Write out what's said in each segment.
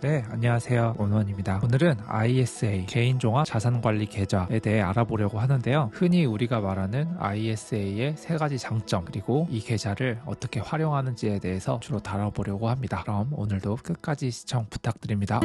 네, 안녕하세요. 원원입니다. 오늘은 ISA 개인종합 자산관리 계좌에 대해 알아보려고 하는데요. 흔히 우리가 말하는 ISA의 세 가지 장점 그리고 이 계좌를 어떻게 활용하는지에 대해서 주로 다뤄보려고 합니다. 그럼 오늘도 끝까지 시청 부탁드립니다.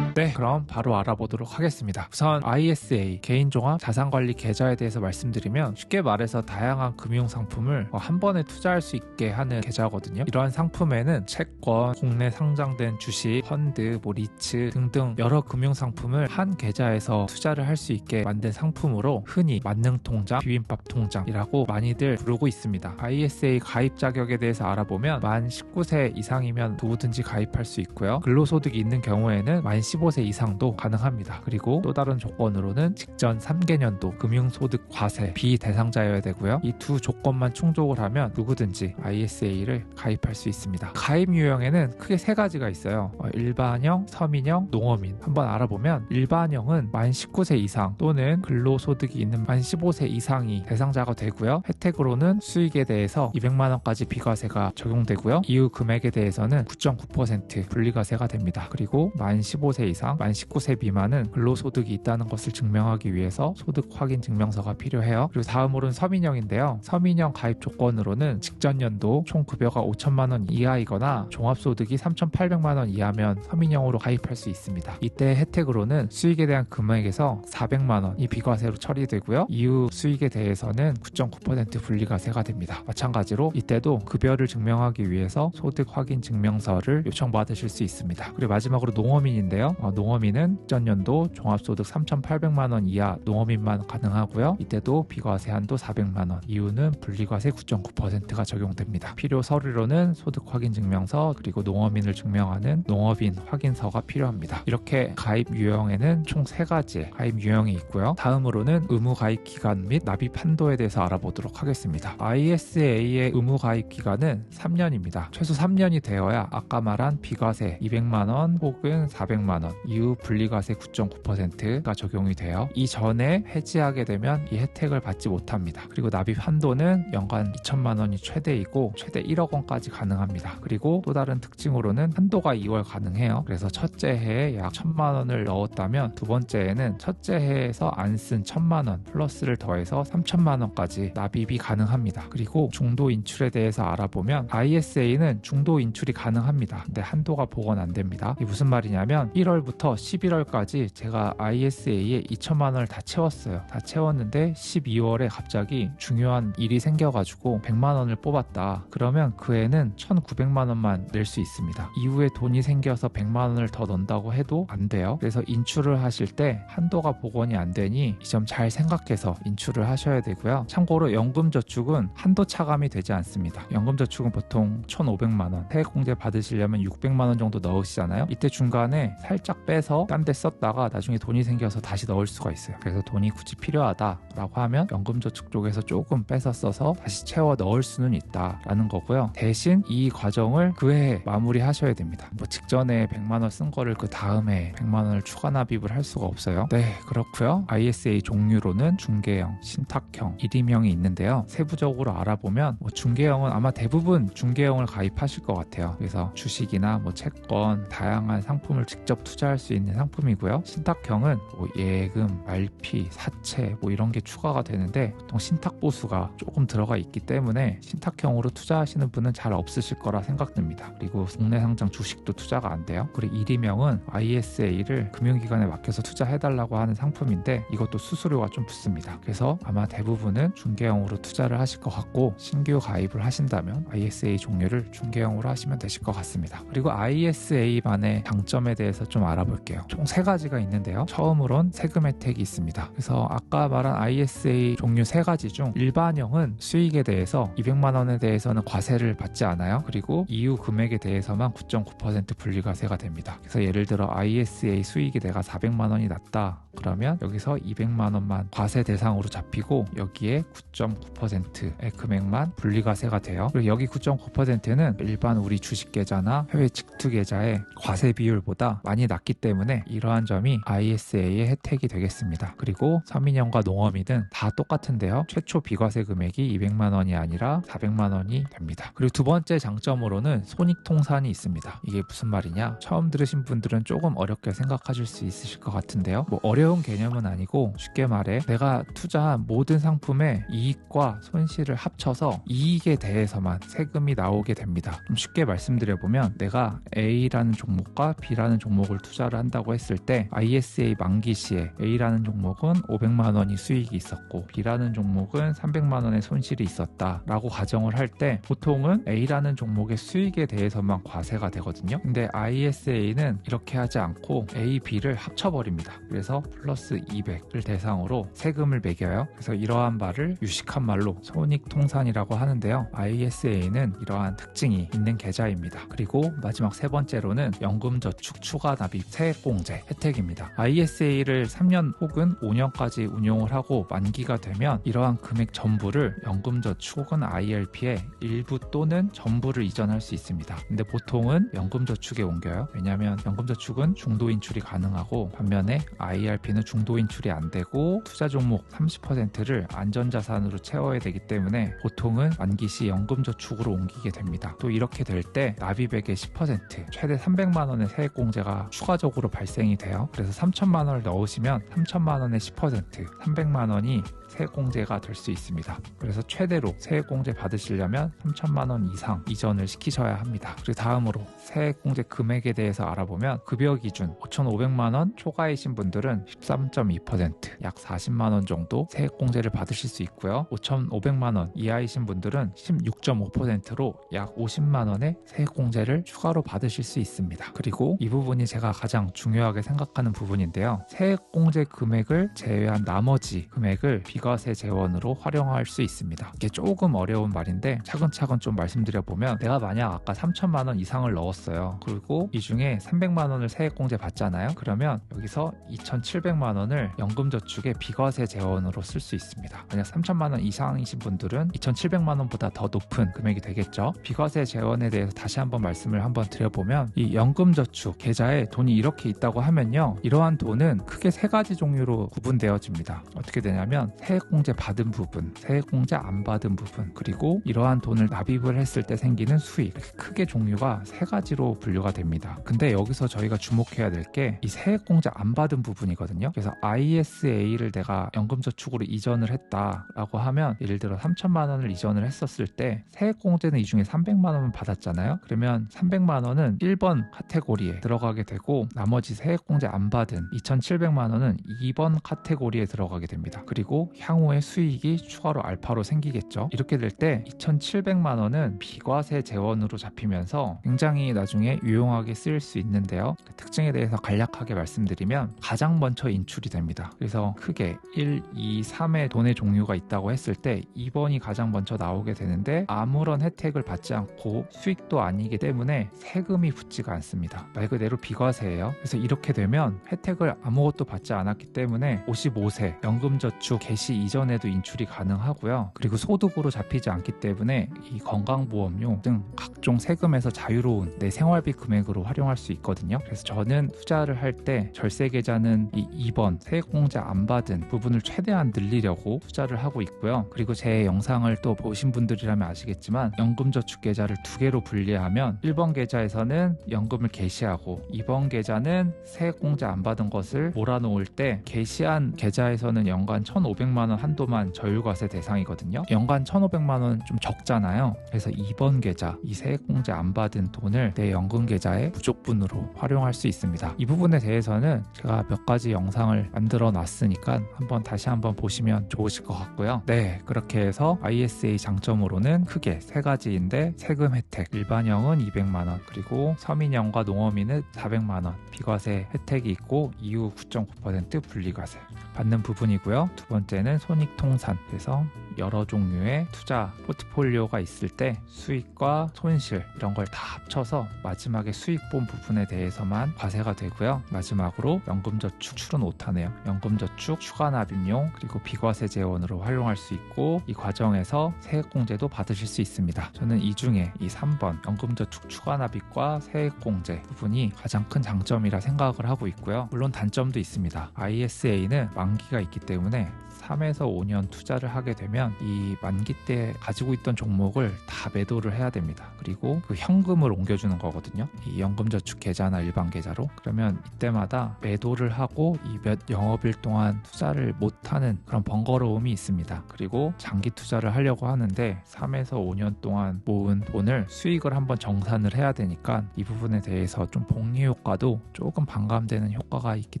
네, 그럼 바로 알아보도록 하겠습니다. 우선 ISA 개인종합 자산관리 계좌에 대해서 말씀드리면 쉽게 말해서 다양한 금융상품을 한 번에 투자할 수 있게 하는 계좌거든요. 이러한 상품에는 채권, 국내 상장된 주식, 펀드, 리츠 등등 여러 금융상품을 한 계좌에서 투자를 할 수 있게 만든 상품으로 흔히 만능통장, 비빔밥통장이라고 많이들 부르고 있습니다. ISA 가입 자격에 대해서 알아보면 만 19세 이상이면 누구든지 가입할 수 있고요. 근로소득이 있는 경우에는 만 15세 이상도 가능합니다. 그리고 또 다른 조건으로는 직전 3개년도 금융소득 과세 비대상자여야 되고요. 이 두 조건만 충족을 하면 누구든지 ISA를 가입할 수 있습니다. 가입 유형에는 크게 세 가지가 있어요. 일반형, 서민형, 농어민. 한번 알아보면 일반형은 만 19세 이상 또는 근로소득이 있는 만 15세 이상이 대상자가 되고요. 혜택으로는 수익에 대해서 200만 원까지 비과세가 적용되고요. 이후 금액에 대해서는 9.9% 분리과세가 됩니다. 그리고 만 15세 이상, 만 19세 미만은 근로소득이 있다는 것을 증명하기 위해서 소득 확인 증명서가 필요해요. 그리고 다음으로는 서민형인데요. 서민형 가입 조건으로는 직전 연도 총 급여가 5천만 원 이하이거나 종합소득이 3,800만 원 이하면 서민형으로 가입할 수 있습니다. 이때 혜택으로는 수익에 대한 금액에서 400만 원이 비과세로 처리되고요. 이후 수익에 대해서는 9.9% 분리과세가 됩니다. 마찬가지로 이때도 급여를 증명하기 위해서 소득 확인 증명서를 요청받으실 수 있습니다. 그리고 마지막으로 농어민인데요. 농어민은 직전 연도 종합소득 3,800만 원 이하 농어민만 가능하고요. 이때도 비과세 한도 400만 원, 이유는 분리과세 9.9%가 적용됩니다. 필요 서류로는 소득 확인 증명서 그리고 농어민을 증명하는 농어민 확인서가 필요합니다. 이렇게 가입 유형에는 총 3가지의 가입 유형이 있고요. 다음으로는 의무 가입 기간 및 납입 한도에 대해서 알아보도록 하겠습니다. ISA의 의무 가입 기간은 3년입니다. 최소 3년이 되어야 아까 말한 비과세 200만 원 혹은 400만 원, 이후 분리과세 9.9%가 적용이 돼요. 이전에 해지하게 되면 이 혜택을 받지 못합니다. 그리고 납입 한도는 연간 2천만 원이 최대이고 최대 1억 원까지 가능합니다. 그리고 또 다른 특징으로는 한도가 2월 가능해요. 그래서 첫째 해에 약 1,000만 원을 넣었다면 두 번째 해에는 첫째 해에서 안 쓴 1,000만 원 플러스를 더해서 3,000만 원까지 납입이 가능합니다. 그리고 중도 인출에 대해서 알아보면 ISA는 중도 인출이 가능합니다. 근데 한도가 복원 안 됩니다. 이게 무슨 말이냐면 1월부터 11월까지 제가 ISA에 2천만 원을 다 채웠어요. 다 채웠는데 12월에 갑자기 중요한 일이 생겨가지고 100만 원을 뽑았다. 그러면 그 해는 1,900만 원만 낼 수 있습니다. 이후에 돈이 생겨서 100만 원을 더 넣는다고 해도 안 돼요. 그래서 인출을 하실 때 한도가 복원이 안 되니 이 점 잘 생각해서 인출을 하셔야 되고요. 참고로 연금저축은 한도 차감이 되지 않습니다. 연금저축은 보통 1,500만 원, 세액공제 받으시려면 600만 원 정도 넣으시잖아요. 이때 중간에 살짝 빼서 딴 데 썼다가 나중에 돈이 생겨서 다시 넣을 수가 있어요. 그래서 돈이 굳이 필요하다라고 하면 연금저축 쪽에서 조금 빼서 써서 다시 채워 넣을 수는 있다라는 거고요. 대신 이 과정을 그 해에 마무리하셔야 됩니다. 직전에 100만 원 쓴 거를 그 다음에 100만 원을 추가 납입을 할 수가 없어요. 네, 그렇고요. ISA 종류로는 중개형, 신탁형, 일임형이 있는데요. 세부적으로 알아보면 중개형은 아마 대부분 중개형을 가입하실 것 같아요. 그래서 주식이나 채권, 다양한 상품을 직접 투자할 수 있는 상품이고요. 신탁형은 예금, 말피, 사채 이런 게 추가가 되는데 보통 신탁 보수가 조금 들어가 있기 때문에 신탁형으로 투자하시는 분은 잘 없으실 거라 생각됩니다. 그리고 국내 상장 주식도 투자가 안 돼요. 그리고 일임형은 ISA를 금융기관에 맡겨서 투자해달라고 하는 상품인데 이것도 수수료가 좀 붙습니다. 그래서 아마 대부분은 중개형으로 투자를 하실 것 같고 신규 가입을 하신다면 ISA 종류를 중개형으로 하시면 되실 것 같습니다. 그리고 ISA만의 장점에 대해서 좀 알아볼게요. 총 3가지가 있는데요. 처음으론 세금 혜택이 있습니다. 그래서 아까 말한 ISA 종류 3가지 중 일반형은 수익에 대해서 200만 원에 대해서는 과세를 받지 않아요. 그리고 이후 금액에 대해서만 9.9% 분리과세가 됩니다. 그래서 예를 들어 ISA 수익이 내가 400만 원이 났다. 그러면 여기서 200만 원만 과세 대상으로 잡히고 여기에 9.9%의 금액만 분리과세가 돼요. 그리고 여기 9.9%는 일반 우리 주식 계좌나 해외 직투 계좌의 과세 비율보다 많이 낮기 때문에 이러한 점이 ISA의 혜택이 되겠습니다. 그리고 서민형과 농어민은 다 똑같은데요. 최초 비과세 금액이 200만 원이 아니라 400만 원이 됩니다. 그리고 두 번째 장점으로는 손익통산이 있습니다. 이게 무슨 말이냐? 처음 들으신 분들은 조금 어렵게 생각하실 수 있으실 것 같은데요. 뭐 어려운 개념은 아니고 쉽게 말해 내가 투자한 모든 상품의 이익과 손실을 합쳐서 이익에 대해서만 세금이 나오게 됩니다. 좀 쉽게 말씀드려보면 내가 A라는 종목과 B라는 종목을 투자를 한다고 했을 때 ISA 만기 시에 A라는 종목은 500만 원이 수익이 있었고 B라는 종목은 300만 원의 손실이 있었다 라고 가정을 할 때 보통은 A라는 종목의 수익에 대해서만 과세가 되거든요. 근데 ISA는 이렇게 하지 않고 A, B를 합쳐버립니다. 그래서 플러스 200을 대상으로 세금을 매겨요. 그래서 이러한 말을 유식한 말로 손익통산이라고 하는데요. ISA는 이러한 특징이 있는 계좌입니다. 그리고 마지막 세 번째로는 연금저축 추가 납입 세액공제 혜택입니다. ISA를 3년 혹은 5년까지 운용을 하고 만기가 되면 이러한 금액 전부를 연금저축 혹은 IRP에 일부 또는 전부를 이전할 수 있습니다. 근데 보통은 연금저축에 옮겨요. 왜냐하면 연금저축은 중도 인출이 가능하고 반면에 IRP는 중도 인출이 안 되고 투자 종목 30%를 안전자산으로 채워야 되기 때문에 보통은 만기 시 연금저축으로 옮기게 됩니다. 또 이렇게 될 때 납입액의 10% 최대 300만 원의 세액공제가 추가적으로 발생이 돼요. 그래서 3천만 원을 넣으시면 3천만 원의 10% 300만 원이 세액공제가 될 수 있습니다. 그래서 최대로 세액공제 받으시려면 3천만 원 이상 이전을 시키셔야 합니다. 그리고 다음으로 세액공제 금액에 대해서 알아보면 급여 기준 5,500만 원 초과이신 분들은 13.2% 약 40만 원 정도 세액공제를 받으실 수 있고요. 5,500만 원 이하이신 분들은 16.5%로 약 50만 원의 세액공제를 추가로 받으실 수 있습니다. 그리고 이 부분이 제가 가장 중요하게 생각하는 부분인데요. 세액공제 금액을 제외한 나머지 금액을 비과세 재원으로 활용할 수 있습니다. 이게 조금 어려운 말인데 차근차근 좀 말씀드려보면 내가 만약 아까 3천만 원 이상을 넣었어요. 그리고 이 중에 300만 원을 세액공제 받잖아요. 그러면 여기서 2,700만 원을 연금저축의 비과세 재원으로 쓸 수 있습니다. 만약 3천만 원 이상이신 분들은 2,700만 원보다 더 높은 금액이 되겠죠. 비과세 재원에 대해서 다시 한번 말씀을 한번 드려보면 이 연금저축 계좌에 돈이 이렇게 있다고 하면요. 이러한 돈은 크게 세 가지 종류로 구분되어집니다. 어떻게 되냐면 세액공제 받은 부분, 세액공제 안 받은 부분, 그리고 이러한 돈을 납입을 했을 때 생기는 수익, 크게 종류가 세 가지로 분류가 됩니다. 근데 여기서 저희가 주목해야 될 게 이 세액공제 안 받은 부분이거든요. 그래서 ISA를 내가 연금저축으로 이전을 했다라고 하면 예를 들어 3천만 원을 이전을 했었을 때 세액공제는 이 중에 300만 원을 받았잖아요. 그러면 300만 원은 1번 카테고리에 들어가게 되고 나머지 세액공제 안 받은 2,700만 원은 2번 카테고리에 들어가게 됩니다. 그리고 향후에 수익이 추가로 알파로 생기겠죠. 이렇게 될 때 2,700만 원은 비과세 재원으로 잡히면서 굉장히 나중에 유용하게 쓰일 수 있는데요. 그 특징에 대해서 간략하게 말씀드리면 가장 먼저 인출이 됩니다. 그래서 크게 1, 2, 3의 돈의 종류가 있다고 했을 때 2번이 가장 먼저 나오게 되는데 아무런 혜택을 받지 않고 수익도 아니기 때문에 세금이 붙지가 않습니다. 말 그대로 비과세예요. 그래서 이렇게 되면 혜택을 아무것도 받지 않았기 때문에 55세 연금저축 개시 이전에도 인출이 가능하고요. 그리고 소득으로 잡히지 않기 때문에 이 건강보험료 등 각종 세금에서 자유로운 내 생활비 금액으로 활용할 수 있거든요. 그래서 저는 투자를 할 때 절세계좌는 이 2번 세액공제 안 받은 부분을 최대한 늘리려고 투자를 하고 있고요. 그리고 제 영상을 또 보신 분들이라면 아시겠지만 연금저축 계좌를 두 개로 분리하면 1번 계좌에서는 연금을 개시하고 2번 계좌는 세액공제 안 받은 것을 몰아놓을 때 개시한 계좌에서는 연간 1,500만 원 한도만 저율과세 대상이거든요. 연간 1,500만 원 좀 적잖아요. 그래서 2번 계좌, 이 세액공제 안 받은 돈을 내 연금 계좌에 무조건으로 활용할 수 있습니다. 이 부분에 대해서는 제가 몇 가지 영상을 만들어 놨으니까 다시 한번 보시면 좋으실 것 같고요. 네, 그렇게 해서 ISA 장점으로는 크게 세 가지인데 세금 혜택, 일반형은 200만 원, 그리고 서민형과 농어민은 400만 원 비과세 혜택이 있고 이후 9.9% 분리과세 받는 부분이고요. 두 번째는 손익통산, 그래서 여러 종류의 투자 포트폴리오가 있을 때 수익과 손실 이런 걸 다 합쳐서 마지막에 수익 본 부분에 대해서만 과세가 되고요. 마지막으로 연금저축 출은 못하네요. 연금저축 추가납입용 그리고 비과세 재원으로 활용할 수 있고 이 과정에서 세액공제도 받으실 수 있습니다. 저는 이 중에 이 3번 연금저축 추가납입과 세액공제 부분이 가장 큰 장점이라 생각을 하고 있고요. 물론 단점도 있습니다. ISA는 만기가 있기 때문에 3에서 5년 투자를 하게 되면 이 만기 때 가지고 있던 종목을 다 매도를 해야 됩니다. 그리고 그 현금을 옮겨주는 거거든요. 이 연금저축 계좌나 일반 계좌로. 그러면 이때마다 매도를 하고 이 몇 영업일 동안 투자를 못하는 그런 번거로움이 있습니다. 그리고 장기 투자를 하려고 하는데 3에서 5년 동안 모은 돈을 수익을 한번 정산을 해야 되니까 이 부분에 대해서 좀 복리 효과도 조금 반감되는 효과가 있기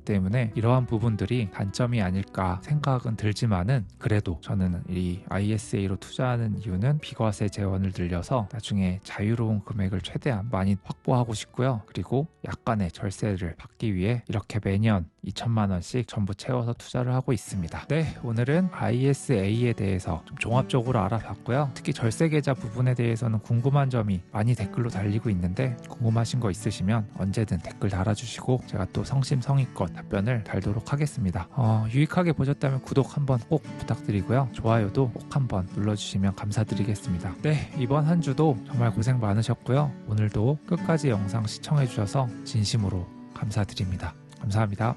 때문에 이러한 부분들이 단점이 아닐까 생각은 들지만은 그래도 저는 이 ISA로 투자하는 이유는 비과세 재원을 늘려서 나중에 자유로운 금액을 최대한 많이 확보하고 싶고요. 그리고 약간의 절세를 받기 위해 이렇게 매년 2천만 원씩 전부 채워서 투자를 하고 있습니다. 네, 오늘은 ISA에 대해서 좀 종합적으로 알아봤고요. 특히 절세 계좌 부분에 대해서는 궁금한 점이 많이 댓글로 달리고 있는데 궁금하신 거 있으시면 언제든 댓글 달아주시고 제가 또 성심성의껏 답변을 달도록 하겠습니다. 유익하게 보셨다면 구독 한번 꼭 부탁드리고요. 좋아요도 꼭 한번 눌러주시면 감사드리겠습니다. 네, 이번 한 주도 정말 고생 많으셨고요. 오늘도 끝까지 영상 시청해주셔서 진심으로 감사드립니다. 감사합니다.